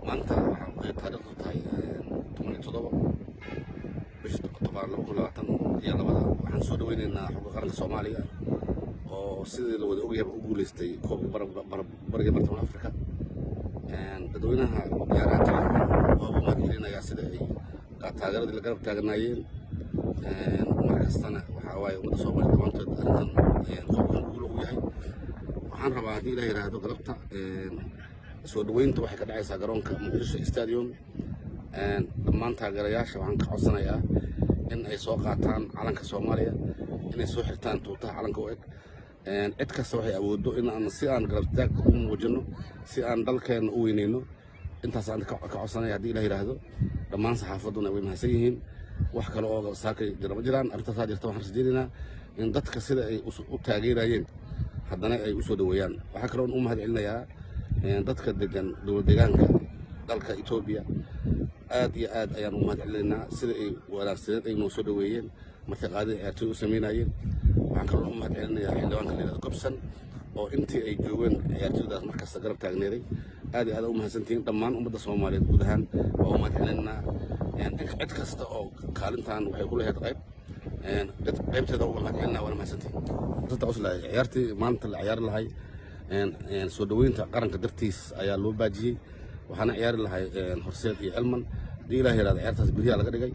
maanta waxaan ku taariikhdu tahay 17 bishii Oktoobar 2022 waxaan soo dhaweynaynaa xubnaha qaranka Soomaaliya oo sidii la wada ogyahay u guuleystay koobka bariga bartamaha Afrika dadweynaha ciyaaraha waa u mahadcelinayaa sida ay taageeradii la garab taagnaayeen markastana waxa waaye ummadda Soomaaliyeed maanta arrintan koobkan guul u yahay waxaan rabaa haddii la yiraahdo galabta soo dhaweynta waxay ka dhacaysaa garoonka Muqdisho Stadium dhammaan taageerayaasha waxaan ka codsanayaa in ay soo qaataan calanka Soomaaliya inay soo xirtaan tuutaha calanka u eg cid kasta waxay awoodo in aan si aan garab taag u muujino si aan dalkeena u weyneyno intaas aan ka codsanaya haddii la yiraahdo dhammaan saxaafaduna way mahadsan yihiin wax kale oo saakay jiraan arrintaas jirta waxaan rajaynaynaa in dadka sida ay u taageerayeen haddana ay u soo dhaweeyaan waxa kale oo u mahadcelinayaa dadka degan dowlad deegaanka dalka Itoobiya aad iyo aad ayaan u mahadcelinaynaa sida ay wanaagsaneed ay noo soo dhaweeyeen martiqaadii ciyaartoy u sameynayeen waxaan kale oo u mahadcelinayaa xildhibaanka leedahay Gobson oo intii ay joogeen ciyaartoydaas markasta garab taagneeday aad iyo aad u mahadsantihiin dhammaan ummadda Soomaaliyeed guud ahaan waa u mahadcelinaynaa cid kasta oo kaalintan waxay ku leedahay qayb qaybteeda uga mahadcelinaa waana mahadsantihiin dadka uslay ciyaartii maanta la ciyaari lahay soo dhaweynta qaranka dartiis ayaa loo baajiyay waxaana ciyaari lahay Horseed iyo Elman hadii ilaahay yiraahdo ciyaartaas biriya laga dhigay